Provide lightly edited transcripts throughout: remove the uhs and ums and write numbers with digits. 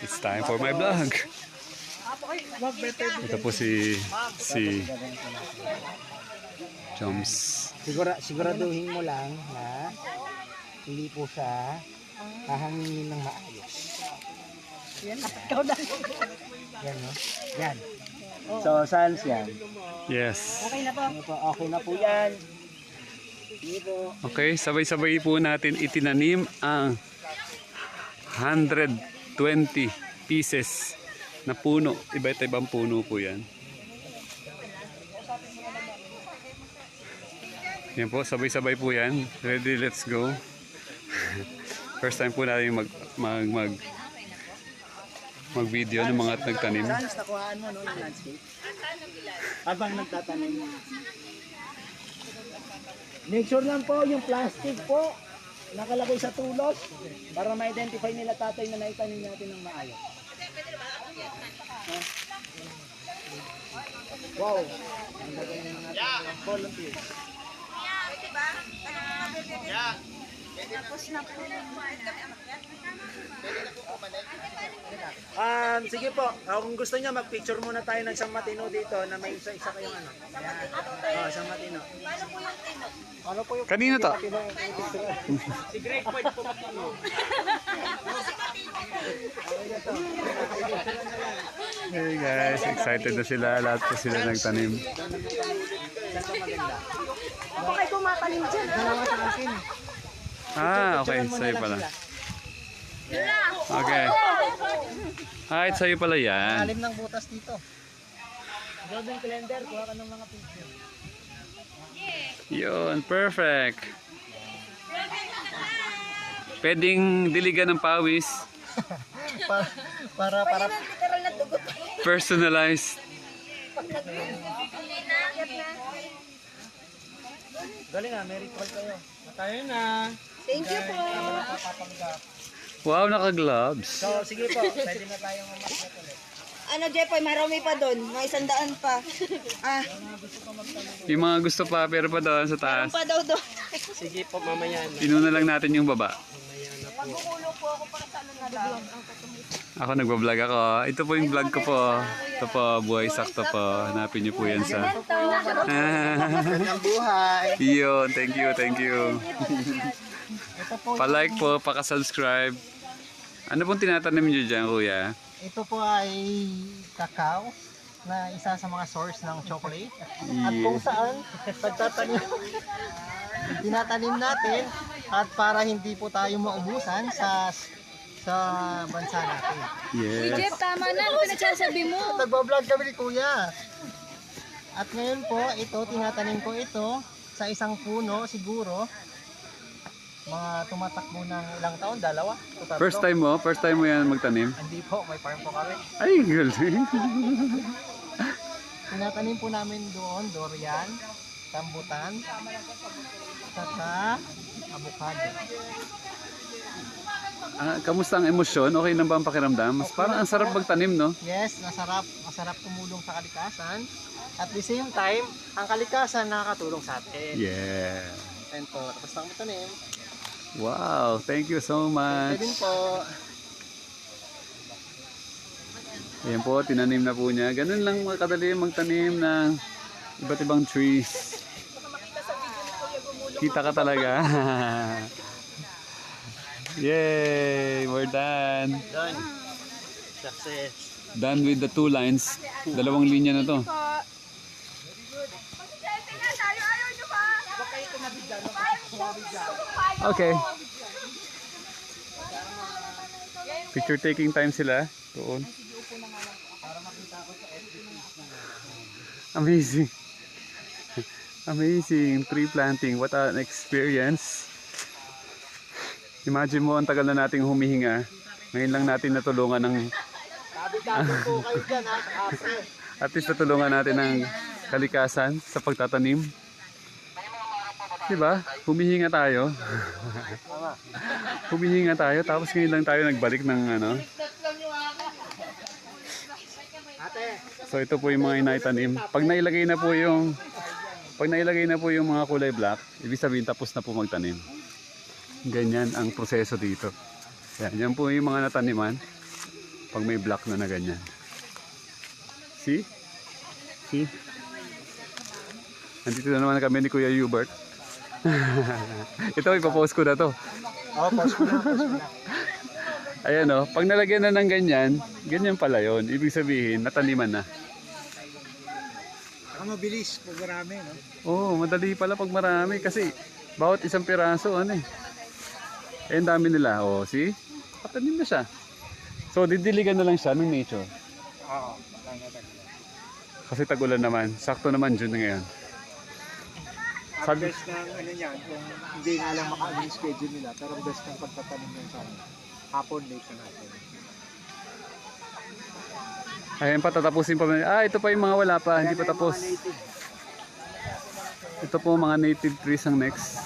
It's time for my vlog. Ito po si Joms. Siguraduhin mo lang na hindi po siya hahanginin ng maayos. Yan, ikaw lang. Yan, no? Yan. So, sans yan. Yes. Okay na po. Okay na po yan. Dito. Okay, sabay-sabay po natin itinanim ang 120 pieces na puno. Iba't ibang puno po yan. Yan po, sabay-sabay po yan. Ready, let's go. First time po natin mag-video ng mga nagtanim. Sans, nakuhaan mo no, yung landscape? Habang nagtatanim. Make sure lang po yung plastic po nakalagay sa tulos para ma-identify nila tatay na naitanim natin ng maayos. Wow! Ang gagawin ng mga volunteers. Tapos na po. Sige po, kung gusto niya mag-picture muna tayo ng San Matino dito na may isa-isa kayong ano. Ayan. San Matino. Ano po yung Kanino to? Si Greg White po Matino. Hey guys, excited na sila. Lahat po sila nagtanim. Ako kayo kumatanim dyan. Dalawa sa akin. Okay. Sa'yo pala. Okay. Sa'yo pala yan. Alim ng butas dito. Golden calendar, kuha ka ng mga picture. Yun, perfect. Pwedeng diligan ng pawis. para Literal na dugo. Personalized. galing ah, may ritual kayo. Tayo na. Thank you po. Wow, naka-gloves. So, sige po, pwede na tayong umakyat ulit. Ano, Jepoy, marami pa doon. May 100 pa. Yung mga gusto pa, pero pa doon sa taas. Pa daw doon. Sige po, mamaya na. Inuna lang natin yung baba. Magkukulo po ako para sa ano na lang. Ako nagbablog ako. Ito po yung vlog ko po. Ito po, buhay sakto po. Hanapin niyo po yan sa... Ang buhay. Yun, thank you. Pa-like po, paka-subscribe. Ano pong tinatanim niyo dyan, kuya? Ito po ay kakao na isa sa mga source ng chocolate. At kung saan tinatanim natin at para hindi po tayo maubusan sa bansa natin. Yes. Jeff, tama na. Ano pinagsasabi mo? Nagbablog kami ni Kuya. At ngayon po, tinatanim ko ito sa isang puno siguro. Mga tumatakbo ng ilang taon, 2 o 3. First time mo yan magtanim? Hindi po, may farm po kami. Ay, galing. Tinatanim po namin doon, durian, rambutan, saka avocado. Kamusta ang emosyon? Okay na ba ang pakiramdam? Mas parang ang sarap magtanim, no? Yes, masarap tumulong sa kalikasan. At the same time, ang kalikasan nakakatulong sa atin. Yeah. And po, tapos na kami tanim. Wow, thank you so much. Pwede din po. Ayan po, tinanim na po niya. Ganun lang kadali magtanim ng iba't ibang trees. Kita ka talaga. Yay! We're done. Done. Success. Done with the 2 lines. 2 linya na to. Okay. Picture taking time sila. Doon. Amazing. Amazing. Tree planting. What an experience. Imagine mo, ang tagal na nating humihinga. Ngayon lang natin natulungan ng... Po kayo dyan ha, ate. At least natulungan natin ng kalikasan sa pagtatanim. Diba? Humihinga tayo. Humihinga tayo, tapos ngayon lang tayo nagbalik ng ano. So ito po yung mga inaitanim. Pag nailagay na po yung mga kulay black, ibig sabihin tapos na po magtanim. Ganyan ang proseso dito. Yan po yung mga nataniman. Pag may block na ganyan. See? See? Andito na naman kami ni Kuya Hubert. Ito, ipapost ko na to. Oo, pause ko na, pause ko na. Ayan o, pag nalagyan na ng ganyan, ganyan pala yun. Ibig sabihin, nataniman na. Saka mabilis pag marami, no? Oo, madali pala pag marami kasi bawat isang piraso, ano eh. Eh, ang dami nila. O, see? Patanim na siya. So, didiligan na lang siya ng nature. Oo, tanga. Kasi tag-ulan naman. Sakto naman June na ngayon. Ang best ng ano niyan, kung hindi nga lang makaano yung schedule nila, pero ang best ng pagtatanim ng sana. Hapon, late na natin. Ayan pa, tatapusin pa. Ito pa yung mga wala pa. Hindi pa tapos. Ito po mga native trees ang next.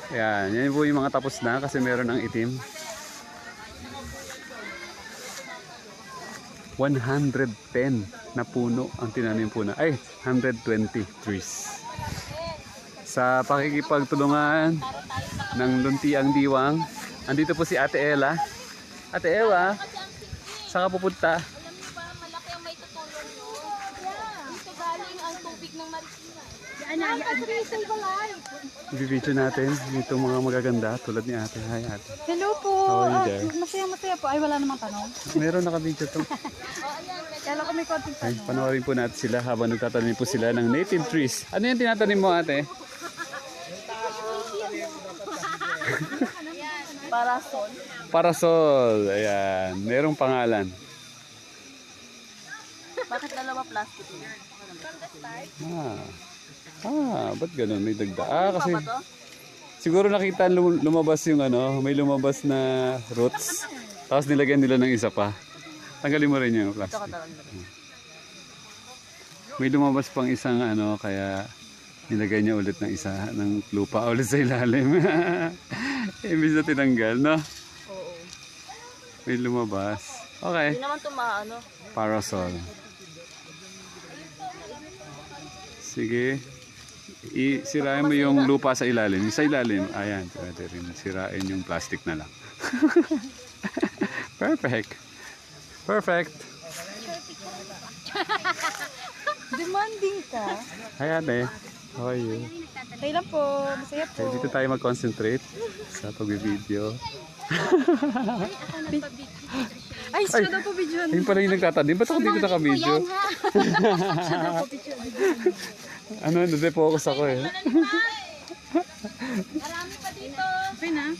Ayan, yan po yung mga tapos na kasi meron ng itim. 110 na puno ang tinanim po na. Ay, 120 trees. Sa pakikipagtulungan ng Luntiang Diwang, andito po si Ate Ella. Ate Ella, saan ka pupunta? Alam niyo ba, malaki ang may tutulong nyo? Dito galing ang tubig ng Marikina. Ibibidyo natin itong mga magaganda tulad ni Ate. Hi Ate. Hello po. How are you there? Masaya po. Ay, wala namang tanong. Meron nakabidyo to. Kala ko may konting Ay, tanong. panoorin po natin sila habang nagtatanim po sila ng native trees. Ano yung tinatanim mo Ate? Parasol. Parasol. Ayan. Merong pangalan. Bakit dalawa plastic? Ba't ganun? May dagda. Kasi siguro nakita lumabas yung ano, may lumabas na roots. Tapos nilagyan nila ng isa pa. Tanggalin mo rin yung plastic. May lumabas pang isang ano, kaya nilagay niya ulit ng isa ng lupa ulit sa ilalim. Imbis na tinanggal, no? Oo. May lumabas. Okay. Hindi naman tumaano. Parasol. Sige. Sirain mo yung lupa sa ilalim. Sa ilalim, ayan. Pwede rin. Sirain yung plastic na lang. Perfect. Perfect. Demanding ka. Hi ate. How are you? Okay lang po. Masaya po. Okay, dito tayo mag-concentrate sa pag-video. Ay, siya daw po video. Ayun pala yung nagtatanim. Ba't ako dito naka-video? Ano, nade-focus ako eh. Marami pa dito. Okay na.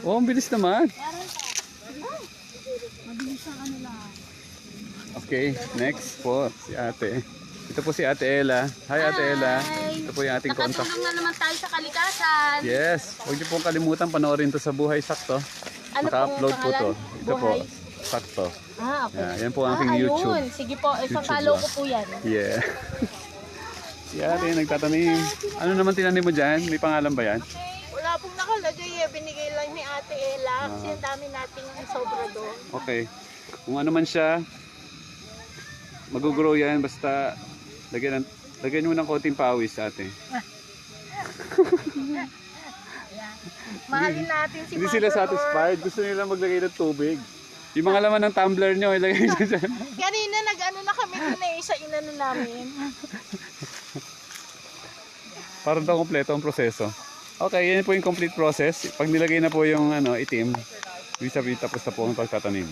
Oh, ang bilis naman. Mabilis ang ano lang. Okay, next po si ate. Ito po si Ate Ella. Hi Ate Ella. Ito po yung ating contact. Nakatulong na naman tayo sa kalikasan. Yes, huwag niyo pong kalimutan panoorin to sa Buhay Sakto. Ano Maka-upload po to. pangalan? Ito po, Buhay? Sakto. Okay. Yan po ang aking YouTube. Ayun. Sige po, isang YouTube follow lang. ko po yan. Yeah. Si ate nagtatanim. Ano naman tinanim mo dyan? May pangalan ba yan? Wala pong nakalagay eh. Binigay lang ni Ate Ella. Kasi ang dami nating sobra doon. Okay. Kung ano man siya, mag-grow yan. Basta lagyan mo ng konting pawis ate. Mahalin natin si Hindi Mother sila Earth. satisfied. Gusto nila maglagay ng tubig. Yung mga laman ng tumbler nyo, ilagay nyo dyan. Kanina nag-ano na kami doon eh. Sa inano namin. Parang ito kompleto ang proseso. Okay, yan po yung complete process. Pag nilagay na po yung ano, itim, ibig sabihin tapos na po ang pagtatanim.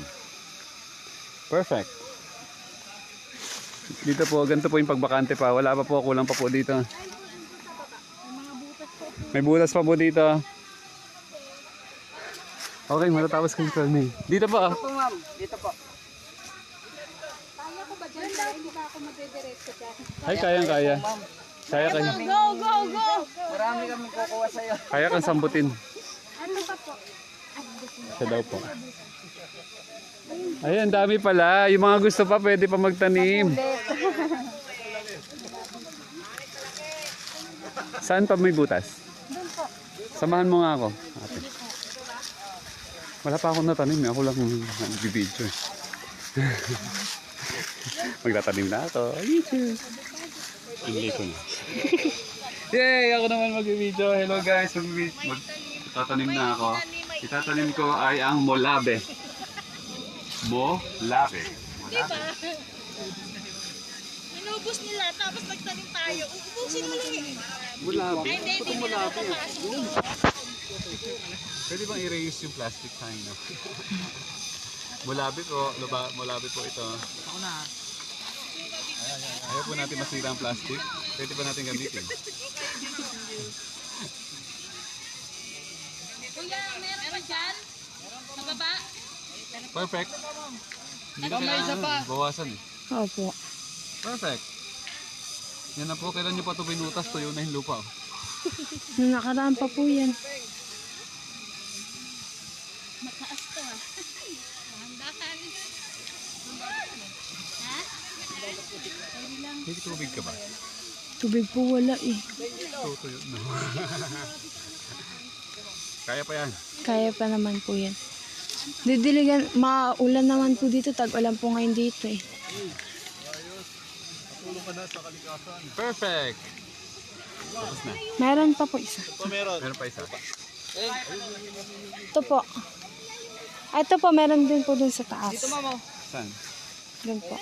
Perfect. Dito po, ganito po yung pagbakante pa. Wala pa po, kulang pa po dito. May butas pa po dito. Okay, matatapos kami pa ni. Dito po. Ito ma'am, dito po. Kaya ko ba dyan? Kaya hindi ba ako magdidiretso dyan? Ay, kayang-kaya. Kaya kaya. Go, go, go! Marami kami kukuha sa'yo. Kaya kang sambutin. Ano pa po? Siya daw po. Ay, ang dami pala. Yung mga gusto pa, pwede pa magtanim. Saan pa may butas? Samahan mo nga ako. Ate. Wala pa akong natanim. Ako lang nagbibidyo. Magtatanim na ako. YouTube. Hindi ko na. Yay! Ako naman magbibidyo. Hello guys. Magtatanim na ako. itatanim ko ay ang molabe. Molabe. Diba? Inubos nila, tapos nagtanim tayo. Ubusin mo lang eh. Molabe? Ay, hindi nila nakapasok. Pwede bang i-reuse yung plastic sign? No? Molabe po, molabe po ito. Ayaw po natin masira ang plastic. Pwede pa natin gamitin. Kuya, meron pa dyan? Sa baba? Perfect. Hindi na kailangan bawasan eh. Opo. Perfect. Yan na po, kailan nyo pa ito binutas, tuyo na yung lupa. Oh. Nung nakaraan pa po yan. Mataas to ah. Handakan. Ha? May tubig ka ba? Tubig po wala eh. Tuyo na. Kaya pa yan. Kaya pa naman po yan. Didiligan, maulan naman po dito. Tag-ulan po ngayon dito eh. Perfect. Tapos na. Meron pa po isa. Meron pa isa. Ito po. Ah, ito po, meron din po dun sa taas. Saan? Dun po.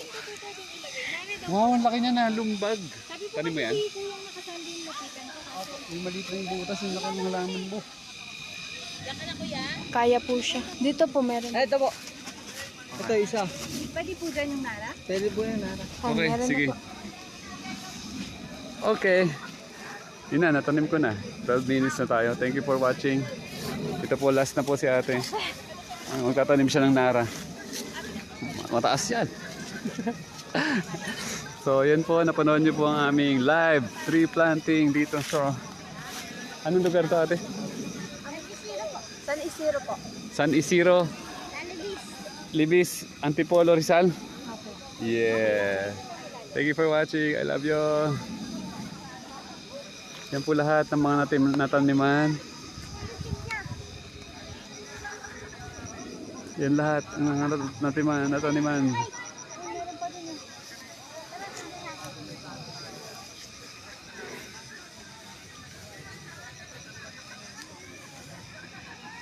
Wow, ang laki niya na, lumbag. Tanim mo yan? Kung nakasandi yung lapitan ko. Yung maliit na yung butas, yung laki ng halaman mo. Diyan ka na kuya? Kaya po siya. Dito po meron. Ito po. Ito isa. Pwede po dyan yung nara? Pwede po yan, Nara. Oh, Okay, meron na sige. po. Okay. Yun na, natanim ko na. 12 minutes na tayo. Thank you for watching. Ito po, last na po si ate. Magtatanim siya ng nara. Mataas yan. So, yan po. Napanood niyo po ang aming live tree planting dito sa... Anong lugar to ate? San Isidro po. San Isidro, Libis, Antipolo, Rizal. Yeah. Thank you for watching. I love you. Yan po lahat ng mga nataniman. Yan lahat ng mga nataniman.